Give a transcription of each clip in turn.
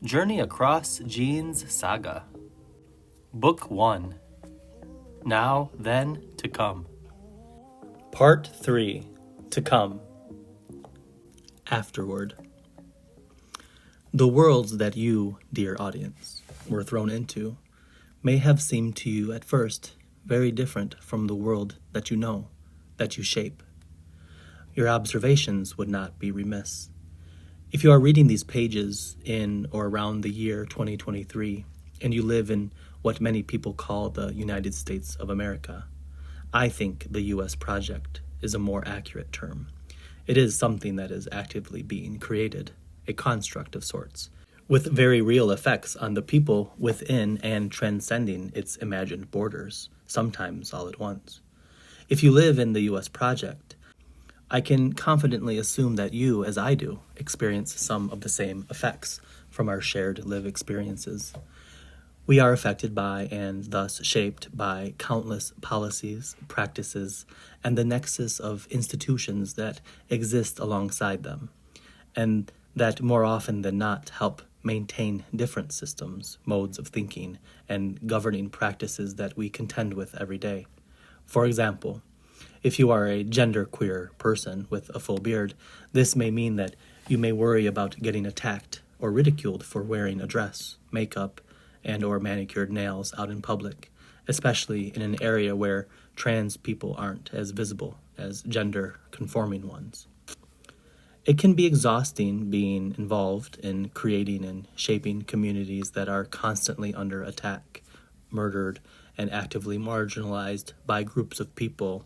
Journey Across Gene's Saga. Book 1. Now, Then, To Come. Part 3. To Come. Afterword. The worlds that you, dear audience, were thrown into may have seemed to you at first very different from the world that you know, that you shape. Your observations would not be remiss. If you are reading these pages in or around the year 2023, and you live in what many people call the United States of America, I think the U.S. project is a more accurate term. It is something that is actively being created, a construct of sorts, with very real effects on the people within and transcending its imagined borders, sometimes all at once. If you live in the U.S. project, I can confidently assume that you, as I do, experience some of the same effects from our shared live experiences. We are affected by and thus shaped by countless policies, practices, and the nexus of institutions that exist alongside them, and that more often than not help maintain different systems, modes of thinking, and governing practices that we contend with every day. For example, if you are a genderqueer person with a full beard, this may mean that you may worry about getting attacked or ridiculed for wearing a dress, makeup, and or manicured nails out in public, especially in an area where trans people aren't as visible as gender-conforming ones. It can be exhausting being involved in creating and shaping communities that are constantly under attack, murdered, and actively marginalized by groups of people,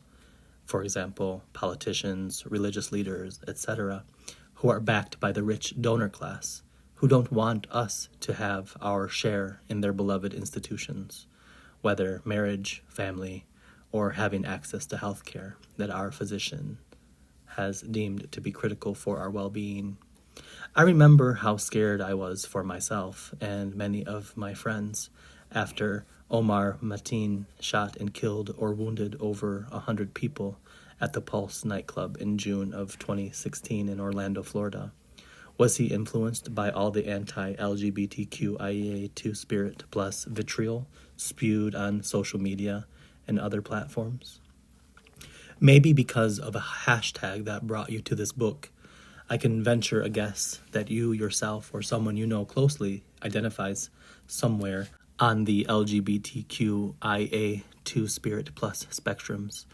for example, politicians, religious leaders, etc., who are backed by the rich donor class, who don't want us to have our share in their beloved institutions, whether marriage, family, or having access to health care that our physician has deemed to be critical for our well-being. I remember how scared I was for myself and many of my friends after Omar Mateen shot and killed or wounded over 100 people at the Pulse nightclub in June of 2016 in Orlando, Florida. Was he influenced by all the anti-LGBTQIA2 spirit plus vitriol spewed on social media and other platforms? Maybe because of a hashtag that brought you to this book. I can venture a guess that you yourself or someone you know closely identifies somewhere on the LGBTQIA2 spirit plus spectrums,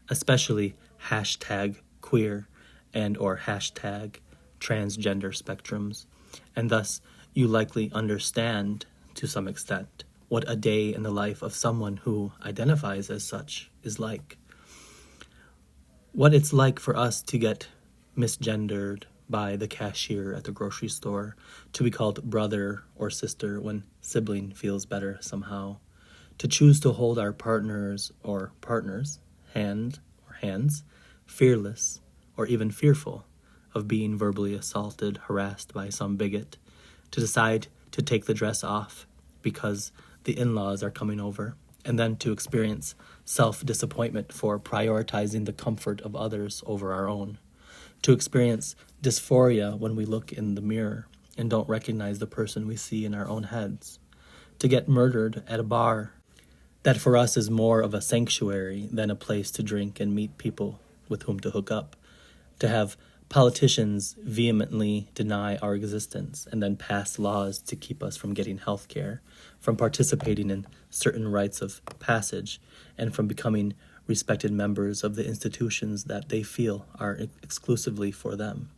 especially hashtag queer and or hashtag transgender spectrums, and thus you likely understand to some extent what a day in the life of someone who identifies as such is like. What it's like for us to get misgendered by the cashier at the grocery store, to be called brother or sister when sibling feels better somehow, to choose to hold our partners or partners' hands, fearless or even fearful of being verbally assaulted, harassed by some bigot, to decide to take the dress off because the in-laws are coming over, and then to experience self-disappointment for prioritizing the comfort of others over our own, to experience dysphoria when we look in the mirror and don't recognize the person we see in our own heads, to get murdered at a bar that for us is more of a sanctuary than a place to drink and meet people with whom to hook up, to have politicians vehemently deny our existence and then pass laws to keep us from getting health care, from participating in certain rites of passage, and from becoming respected members of the institutions that they feel are exclusively for them.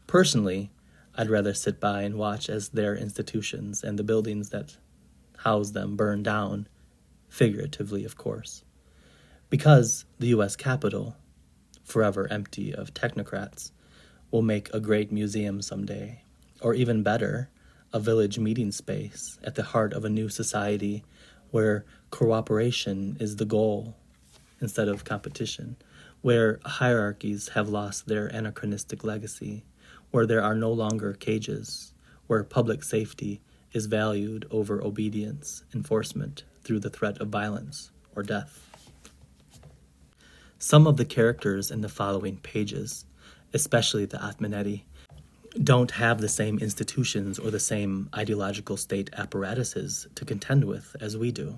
Personally, I'd rather sit by and watch as their institutions and the buildings that house them burn down, figuratively, of course. Because the U.S. Capitol, forever empty of technocrats, will make a great museum someday, or even better, a village meeting space at the heart of a new society where cooperation is the goal instead of competition, where hierarchies have lost their anachronistic legacy, where there are no longer cages, where public safety is valued over obedience, enforcement through the threat of violence or death. Some of the characters in the following pages, especially the Atmaneti, don't have the same institutions or the same ideological state apparatuses to contend with as we do.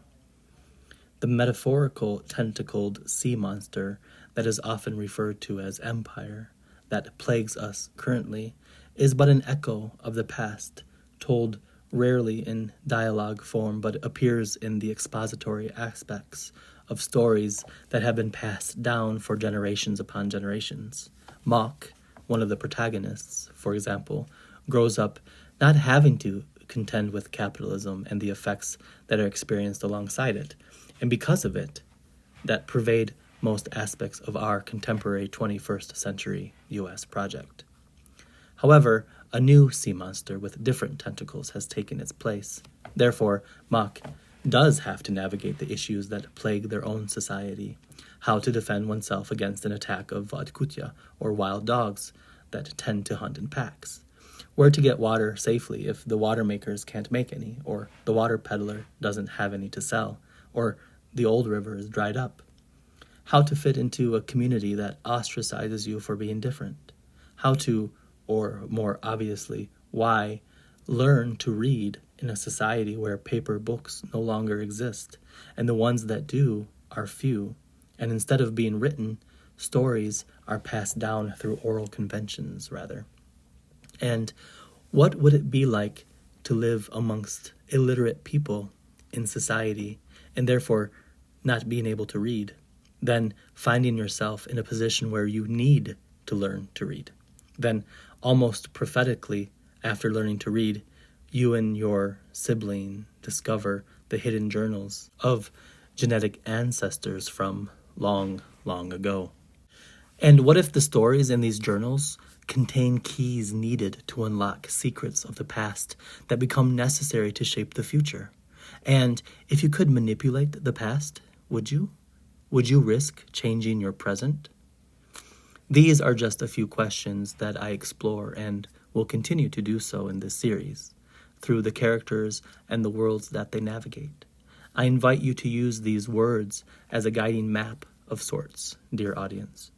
The metaphorical tentacled sea monster that is often referred to as empire, that plagues us currently, is but an echo of the past, told rarely in dialogue form, but appears in the expository aspects of stories that have been passed down for generations upon generations. Mok, one of the protagonists, for example, grows up not having to contend with capitalism and the effects that are experienced alongside it, and because of it, that pervade most aspects of our contemporary 21st century U.S. project. However, a new sea monster with different tentacles has taken its place. Therefore, Mok does have to navigate the issues that plague their own society, how to defend oneself against an attack of vodkutia, or wild dogs that tend to hunt in packs, where to get water safely if the water makers can't make any, or the water peddler doesn't have any to sell, or the old river is dried up, how to fit into a community that ostracizes you for being different, how to, or more obviously, why, learn to read in a society where paper books no longer exist, and the ones that do are few, and instead of being written, stories are passed down through oral conventions, rather. And what would it be like to live amongst illiterate people in society, and therefore not being able to read, then finding yourself in a position where you need to learn to read? Then, almost prophetically, after learning to read, you and your sibling discover the hidden journals of genetic ancestors from long, long ago. And what if the stories in these journals contain keys needed to unlock secrets of the past that become necessary to shape the future? And if you could manipulate the past, would you? Would you risk changing your present? These are just a few questions that I explore and will continue to do so in this series, through the characters and the worlds that they navigate. I invite you to use these words as a guiding map of sorts, dear audience.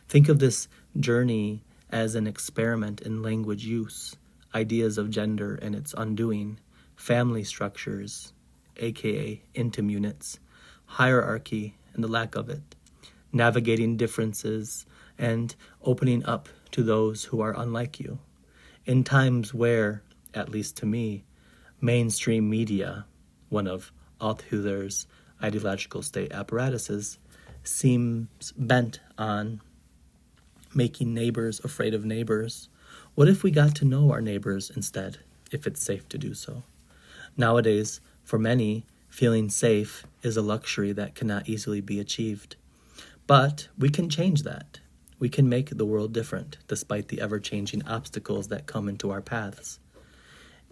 Think of this journey as an experiment in language use, ideas of gender and its undoing, family structures, aka intim units, hierarchy and the lack of it, navigating differences and opening up to those who are unlike you, in times where, at least to me, mainstream media, one of Althusser's ideological state apparatuses, seems bent on making neighbors afraid of neighbors. What if we got to know our neighbors instead, if it's safe to do so? Nowadays, for many, feeling safe is a luxury that cannot easily be achieved. But we can change that. We can make the world different, despite the ever-changing obstacles that come into our paths.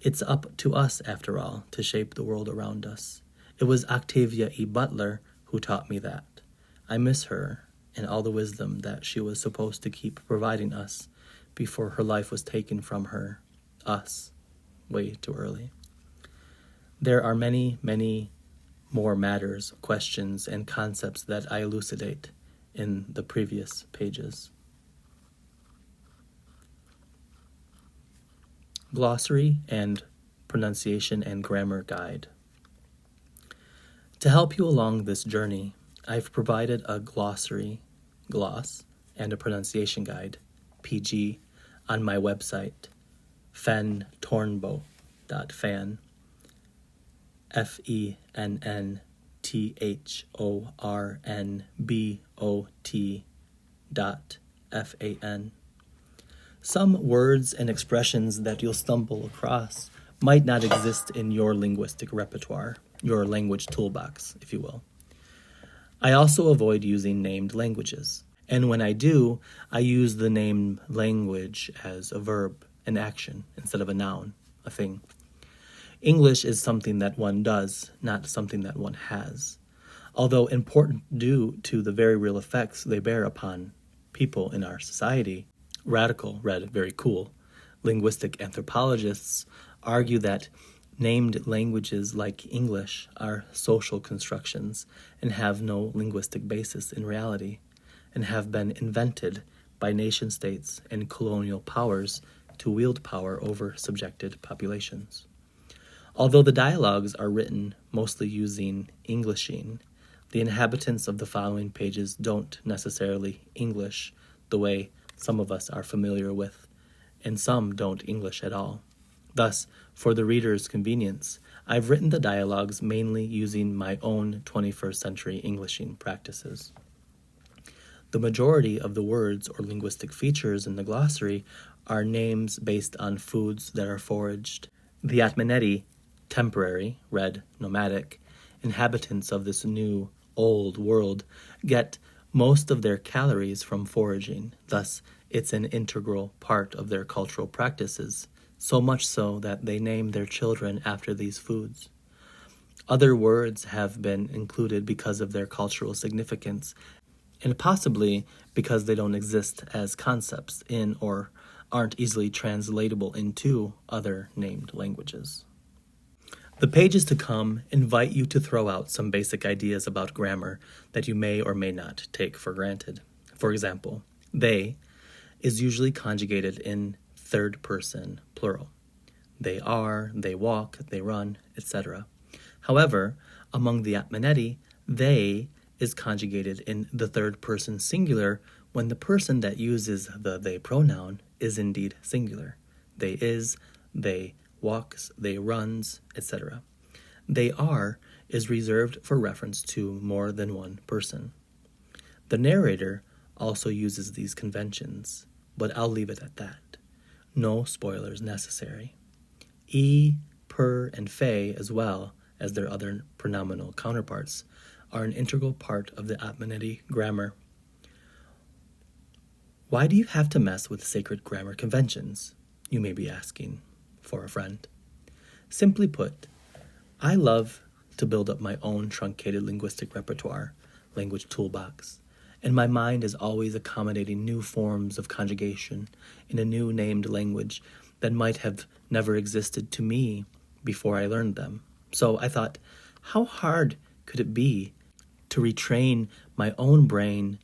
It's up to us, after all, to shape the world around us. It was Octavia E. Butler who taught me that. I miss her and all the wisdom that she was supposed to keep providing us before her life was taken from her, us, way too early. There are many, many more matters, questions, and concepts that I elucidate in the previous pages. Glossary and Pronunciation and Grammar Guide. To help you along this journey, I've provided a glossary, gloss, and a pronunciation guide, PG, on my website, fennthornbot.fan, FENNTHORNBOT.FAN. Some words and expressions that you'll stumble across might not exist in your linguistic repertoire, your language toolbox, if you will. I also avoid using named languages, and when I do, I use the name language as a verb, an action, instead of a noun, a thing. English is something that one does, not something that one has, although important due to the very real effects they bear upon people in our society. Radical, read very cool, linguistic anthropologists argue that named languages like English are social constructions and have no linguistic basis in reality, and have been invented by nation-states and colonial powers to wield power over subjected populations. Although the dialogues are written mostly using Englishing, the inhabitants of the following pages don't necessarily English the way some of us are familiar with, and some don't English at all. Thus, for the reader's convenience, I've written the dialogues mainly using my own 21st century Englishing practices. The majority of the words or linguistic features in the glossary are names based on foods that are foraged. The Atmaneti, temporary, read nomadic, inhabitants of this new, old world get most of their calories from foraging. Thus, it's an integral part of their cultural practices, so much so that they name their children after these foods. Other words have been included because of their cultural significance, and possibly because they don't exist as concepts in or aren't easily translatable into other named languages. The pages to come invite you to throw out some basic ideas about grammar that you may or may not take for granted. For example, they is usually conjugated in third person plural. They are, they walk, they run, etc. However, among the Atmaneti, they is conjugated in the third person singular when the person that uses the they pronoun is indeed singular. They is, they walks, they runs, etc. They are is reserved for reference to more than one person. The narrator also uses these conventions, but I'll leave it at that. No spoilers necessary. E, per, and fe, as well as their other pronominal counterparts, are an integral part of the Atmaneti grammar. Why do you have to mess with sacred grammar conventions? You may be asking for a friend. Simply put, I love to build up my own truncated linguistic repertoire, language toolbox, and my mind is always accommodating new forms of conjugation in a new named language that might have never existed to me before I learned them. So I thought, how hard could it be to retrain my own brain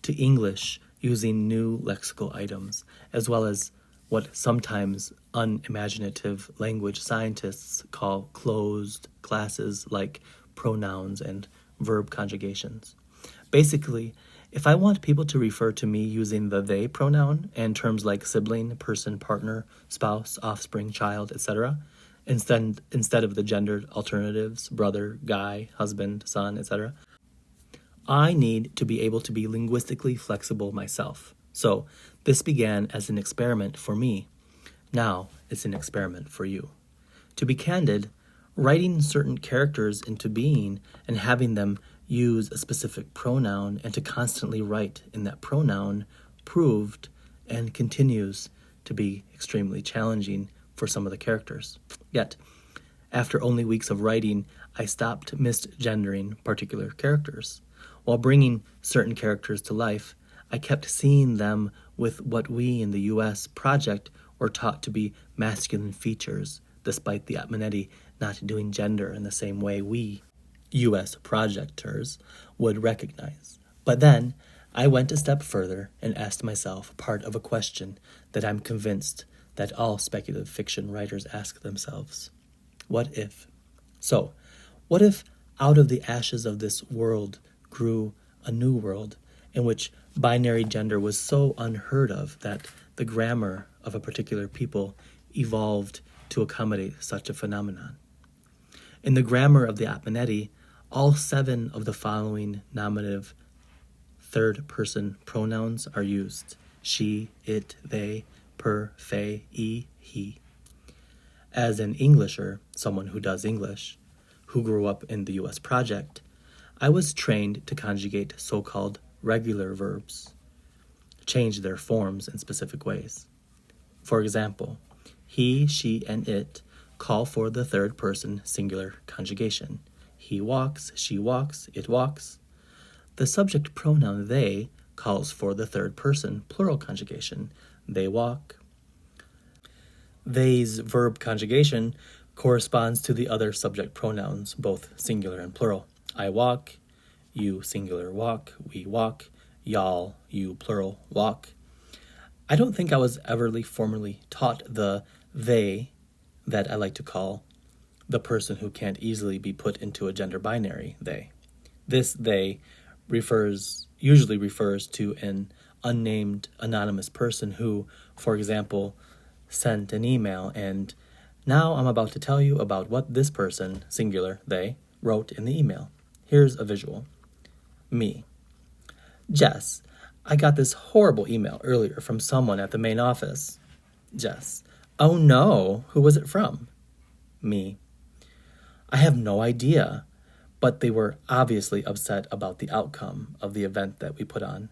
to English using new lexical items, as well as what sometimes unimaginative language scientists call closed classes like pronouns and verb conjugations. Basically, if I want people to refer to me using the they pronoun and terms like sibling, person, partner, spouse, offspring, child, etc., instead of the gendered alternatives, brother, guy, husband, son, etc., I need to be able to be linguistically flexible myself. So this began as an experiment for me. Now it's an experiment for you. To be candid, writing certain characters into being and having them use a specific pronoun and to constantly write in that pronoun proved and continues to be extremely challenging for some of the characters. Yet, after only weeks of writing, I stopped misgendering particular characters. While bringing certain characters to life, I kept seeing them with what we in the U.S. project were taught to be masculine features, despite the Atmaneti not doing gender in the same way we, U.S. projectors, would recognize. But then, I went a step further and asked myself part of a question that I'm convinced that all speculative fiction writers ask themselves. What if? So, what if out of the ashes of this world grew a new world in which binary gender was so unheard of that the grammar of a particular people evolved to accommodate such a phenomenon? In the grammar of the Atmaneti, all 7 of the following nominative third-person pronouns are used: she, it, they, per, fe, e, he. As an Englisher, someone who does English, who grew up in the U.S. project, I was trained to conjugate so-called regular verbs, change their forms in specific ways. For example, he, she, and it call for the third person singular conjugation. He walks, she walks, it walks. The subject pronoun they calls for the third person plural conjugation. They walk. They's verb conjugation corresponds to the other subject pronouns, both singular and plural. I walk, you singular walk, we walk, y'all, you plural walk. I don't think I was ever formally taught the they that I like to call the person who can't easily be put into a gender binary they. This they usually refers to an unnamed anonymous person who, for example, sent an email, and now I'm about to tell you about what this person, singular, they, wrote in the email. Here's a visual. Me. Jess, I got this horrible email earlier from someone at the main office. Jess. Oh no, who was it from? Me. I have no idea, but they were obviously upset about the outcome of the event that we put on.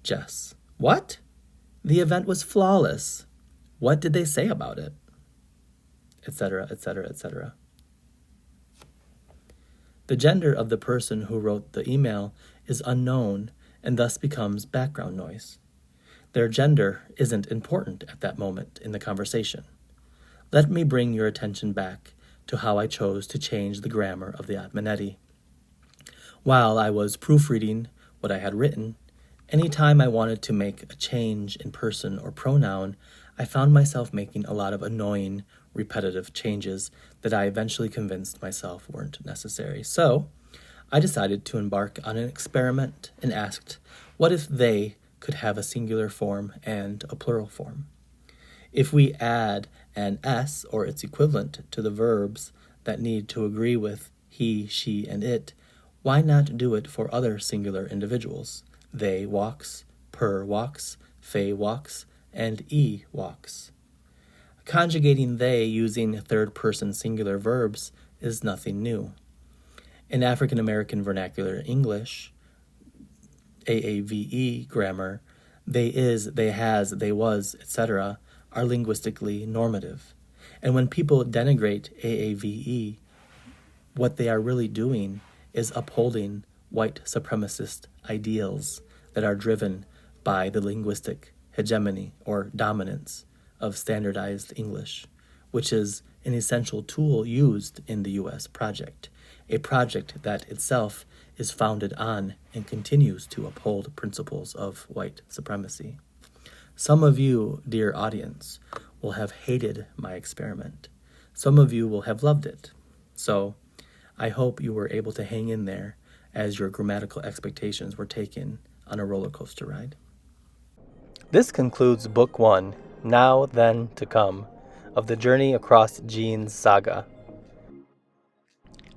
Jess. What? The event was flawless. What did they say about it? Etc., etc., etc. The gender of the person who wrote the email is unknown and thus becomes background noise. Their gender isn't important at that moment in the conversation. Let me bring your attention back to how I chose to change the grammar of the Atmanetti. While I was proofreading what I had written, any time I wanted to make a change in person or pronoun, I found myself making a lot of annoying, repetitive changes that I eventually convinced myself weren't necessary. So, I decided to embark on an experiment and asked, what if they could have a singular form and a plural form? If we add an S or its equivalent to the verbs that need to agree with he, she, and it, why not do it for other singular individuals? They walks, per walks, Faye walks, and E walks. Conjugating they using third-person singular verbs is nothing new. In African American vernacular English, AAVE grammar, they is, they has, they was, etc., are linguistically normative. And when people denigrate AAVE, what they are really doing is upholding white supremacist ideals that are driven by the linguistic hegemony or dominance of standardized English, which is an essential tool used in the U.S. project, a project that itself is founded on and continues to uphold principles of white supremacy. Some of you, dear audience, will have hated my experiment. Some of you will have loved it. So, I hope you were able to hang in there as your grammatical expectations were taken on a roller coaster ride. This concludes Book 1, Now, Then, To Come, of the Journey Across Gene's Saga.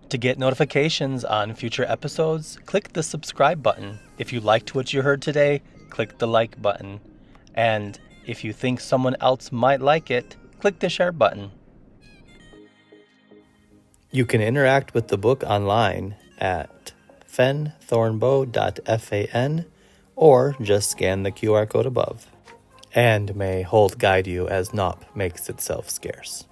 To get notifications on future episodes, click the subscribe button. If you liked what you heard today, click the like button. And if you think someone else might like it, click the share button. You can interact with the book online at fennthornbot.fan or just scan the QR code above. And may hold guide you as naught makes itself scarce.